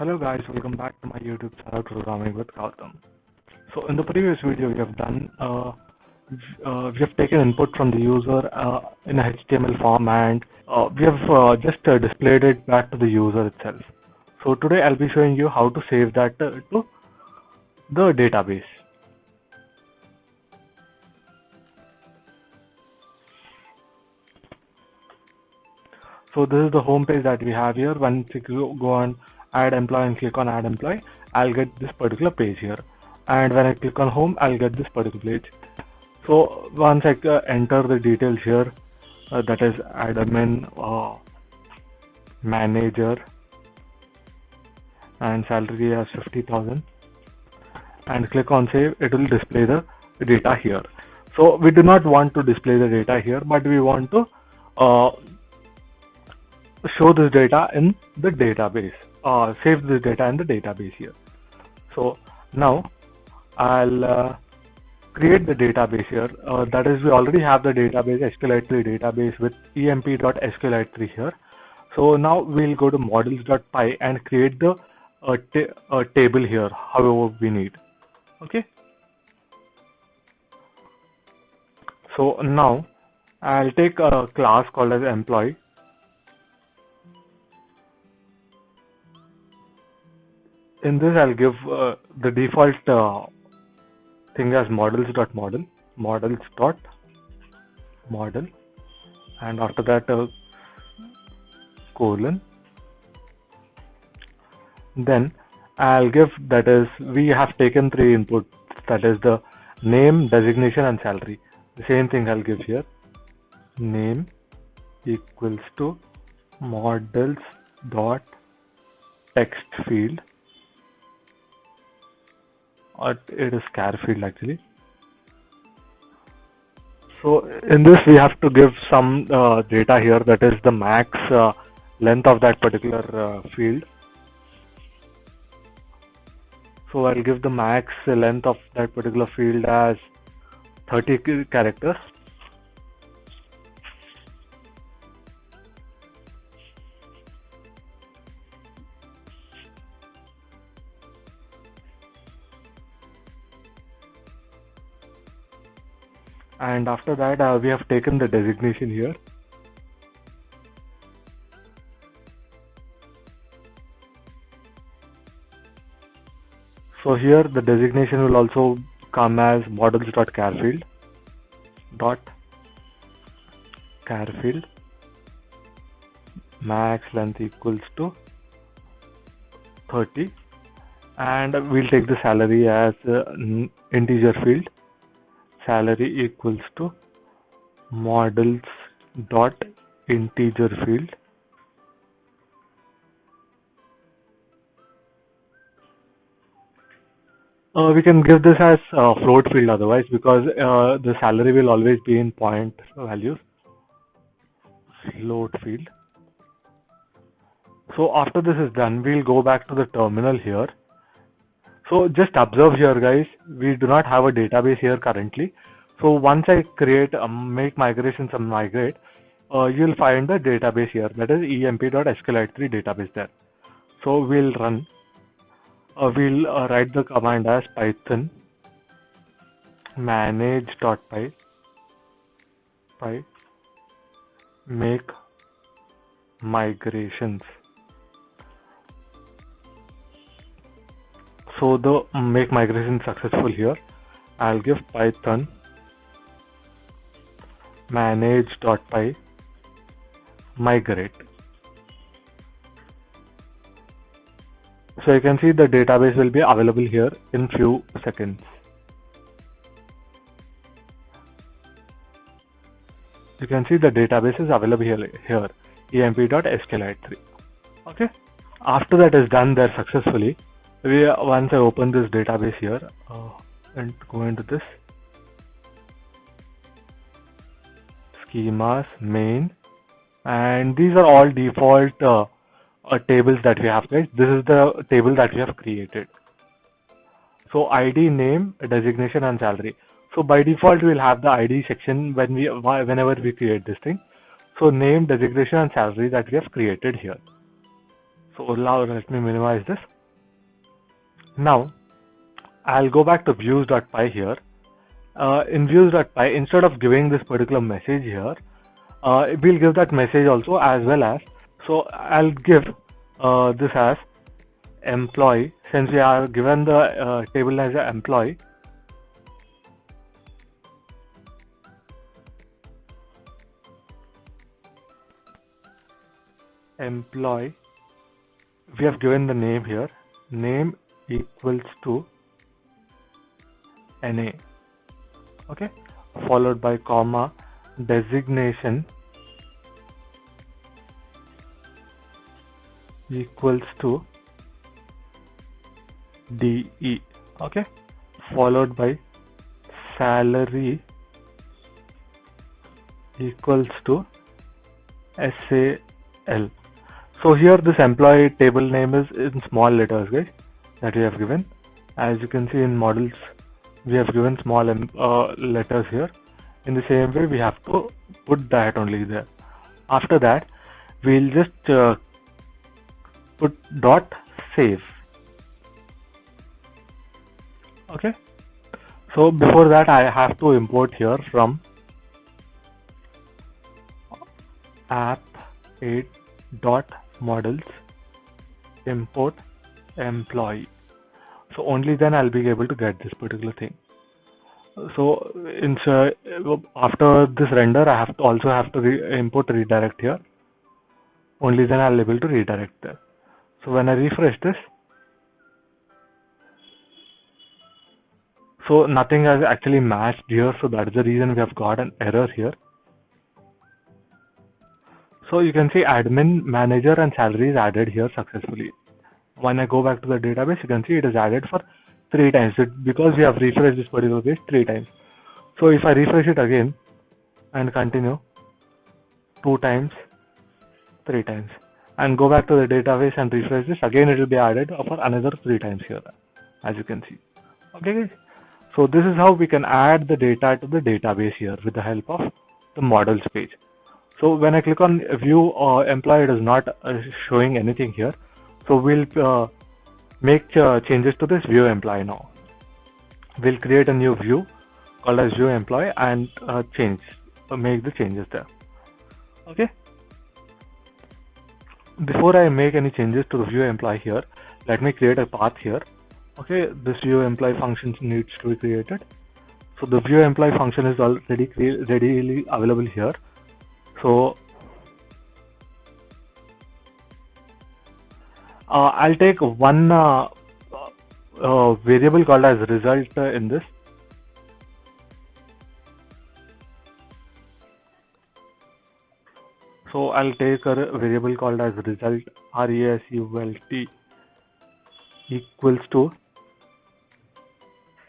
Hello guys, welcome back to my YouTube channel Programming with Gautam. So in the previous video we have taken input from the user in a HTML form and we have just displayed it back to the user itself. So today I'll be showing you how to save that to the database. So this is the home page that we have here. Once you go on add employee and click on add employee, I'll get this particular page here. And when I click on home, I'll get this particular page. So once I enter the details here, that is admin, manager, and salary as 50,000, and click on save, it will display the data here. So we do not want to display the data here, but we want to show this data in the database, save this data in the database here. So now I'll create the database here. That is, we already have the database, SQLite3 database with emp.sqlite3 here. So now we'll go to models.py and create the table here, however we need. Okay. So now I'll take a class called as employee. In this, I'll give the default thing as models.model, models.model, and after that colon. Then I'll give, that is, we have taken 3 inputs, that is the name, designation, and salary. The same thing I'll give here. Name equals to models.text field. It is char field actually. So in this we have to give some data here, that is the max length of that particular field. So I'll give the max length of that particular field as 30 characters. And after that we have taken the designation here. So here the designation will also come as models.char field, max length equals to 30, and we'll take the salary as integer field. Salary equals to models.integer field. We can give this as float field otherwise, because the salary will always be in point values. Float field. So after this is done, we'll go back to the terminal here. So just observe here guys, we do not have a database here currently. So once I create make migrations and migrate, you'll find the database here, that is emp.sqlite3 database there. So we'll run, we'll write the command as python manage.py make migrations. So the make migration successful here, I'll give python manage.py migrate. So you can see the database will be available here in few seconds. You can see the database is available here emp.sqlite3. Okay. After that is done there successfully, once I open this database here and go into this schemas main, and these are all default tables that we have, guys. This is the table that we have created. So ID, name, designation, and salary. So by default we'll have the ID section whenever we create this thing. So name, designation, and salary that we have created here. So now let me minimize this. Now I'll go back to views.py here. In views.py, instead of giving this particular message here, we'll give that message also, as well as, so I'll give this as employee, since we are given the table as an employee. Employee, we have given the name here, name equals to NA, okay, followed by comma, designation equals to DE, okay, followed by salary equals to SAL. So here this employee table name is in small letters, guys, that we have given. As you can see in models, we have given small letters here. In the same way, we have to put that only there. After that, we'll just put dot save. Okay. So before that, I have to import here from app8.models import employee. So only then I'll be able to get this particular thing. So after this render, I have to also have to import redirect here. Only then I'll be able to redirect there. So when I refresh this, so nothing has actually matched here. So that's the reason we have got an error here. So you can see admin, manager and salary is added here successfully. When I go back to the database, you can see it is added for 3 times because we have refreshed this particular page 3 times. So if I refresh it again and continue 2 times, 3 times, and go back to the database and refresh this again, it will be added for another 3 times here, as you can see. Okay guys, so this is how we can add the data to the database here with the help of the models page. So when I click on view employee, it is not showing anything here. So we'll make changes to this view employee now. We'll create a new view called as view employee and make the changes there. Okay. Before I make any changes to the view employee here, let me create a path here. Okay, this view employee function needs to be created. So the view employee function is already readily available here. So I'll take one variable called as result in this. So I'll take a variable called as result, RESULT, equals to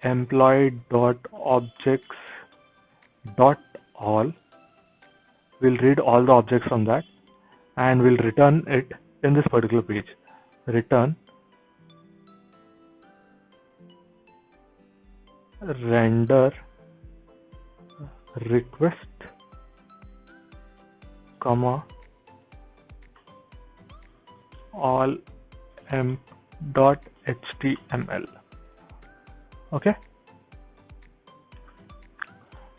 employee.objects.all. We'll read all the objects from that and we'll return it in this particular page. Return render request, comma, all emp.html. Okay,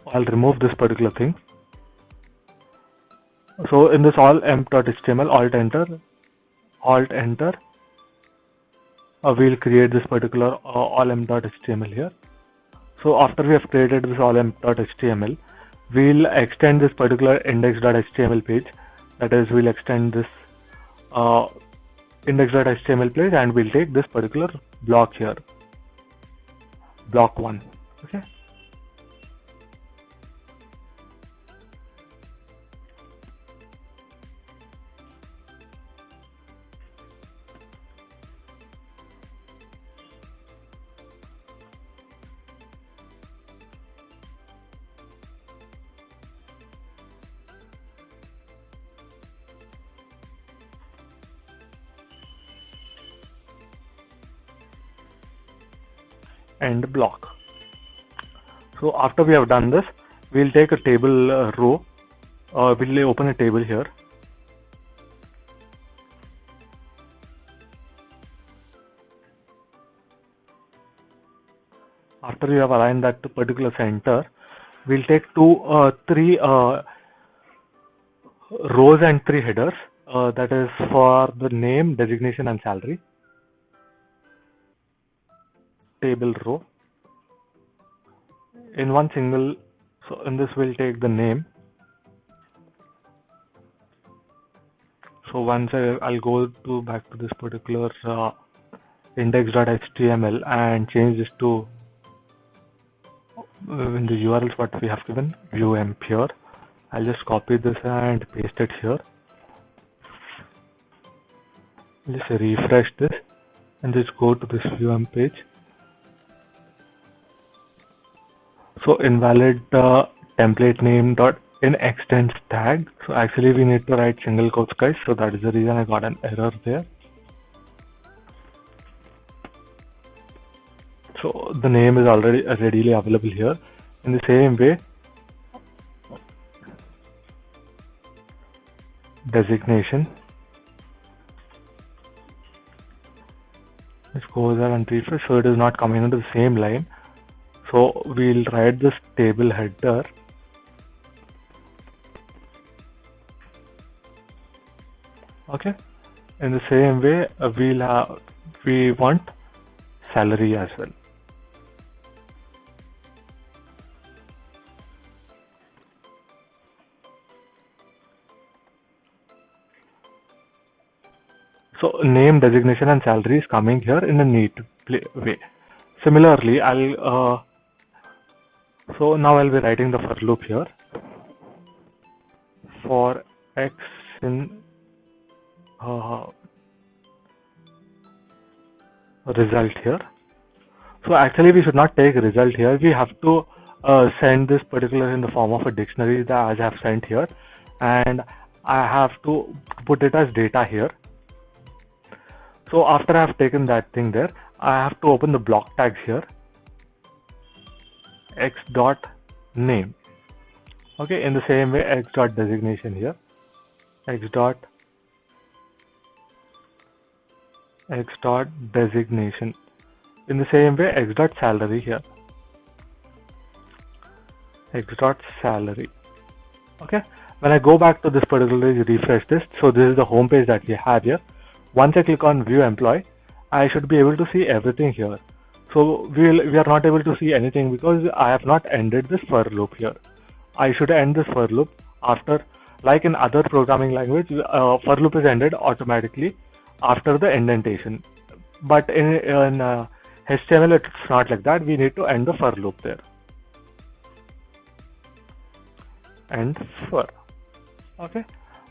I'll remove this particular thing. So in this all emp.html, alt enter, we'll create this particular all emp.html here. So after we have created this all emp.html, we'll extend this particular index.html page. That is, we'll extend this index.html page and we'll take this particular block here, block 1. Okay. End block. So after we have done this, we'll take a table row. We'll open a table here. after you have aligned that to particular center, we'll take three rows and 3 headers. That is for the name, designation, and salary. Table row. In one single, so in this we'll take the name. So once I'll go back to this particular index.html and change this to in the URLs what we have given, view emp here. I'll just copy this and paste it here. Just refresh this and just go to this view emp page. So invalid template name dot in extends tag. So actually we need to write single quotes, guys. So that is the reason I got an error there. So the name is already readily available here. In the same way, designation. Let's go there and refresh. So it is not coming into the same line. So we'll write this table header. Okay. In the same way, we want salary as well. So name, designation, and salary is coming here in a neat way. Similarly, so now I'll be writing the for loop here. For x in result here. So actually we should not take result here. We have to send this particular in the form of a dictionary that as I have sent here, and I have to put it as data here. So after I have taken that thing there, I have to open the block tags here. X dot name. Okay, in the same way, x dot designation here. X dot designation. In the same way, x dot salary here. X dot salary. Okay, when I go back to this particular page, refresh this. So this is the home page that we have here. Once I click on view employee, I should be able to see everything here. So we are not able to see anything because I have not ended this for loop here. I should end this for loop after, like in other programming language, for loop is ended automatically after the indentation. But in HTML, it's not like that. We need to end the for loop there. End for. Okay.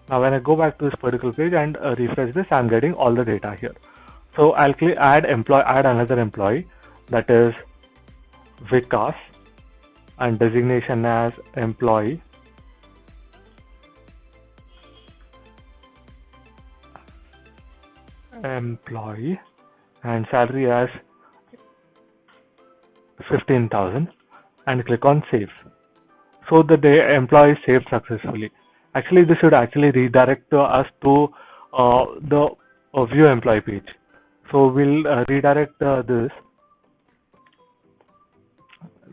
Now when I go back to this particular page and refresh this, I'm getting all the data here. So I'll click add another employee, that is Vikas, and designation as employee. And salary as 15,000, and click on save. So the employee is saved successfully. Actually, this should actually redirect us to the view employee page. So we'll redirect this.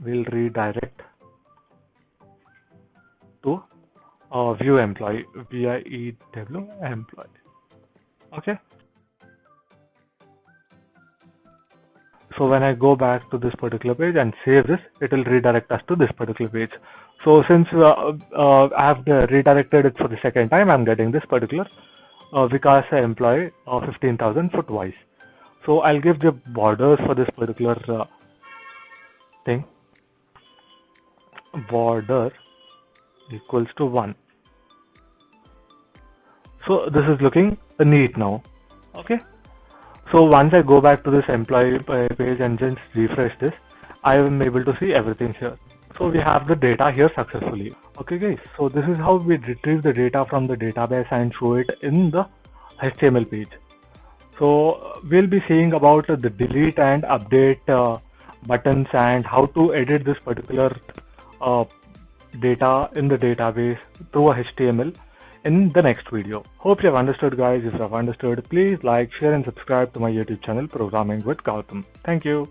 We'll redirect to view employee, VIEW employee. Okay. So when I go back to this particular page and save this, it will redirect us to this particular page. So since I have redirected it for the second time, I'm getting this particular Vikas employee 15,000 for twice. So I'll give the borders for this particular thing. Border equals to 1. So this is looking neat now. Okay. So once I go back to this employee page and just refresh this, I am able to see everything here. So we have the data here successfully. Okay guys, so this is how we retrieve the data from the database and show it in the HTML page. So we'll be seeing about the delete and update buttons and how to edit this particular data in the database through a HTML in the next video. Hope you have understood, guys. If you have understood, please like, share and subscribe to my YouTube channel Programming with Gautam. Thank you.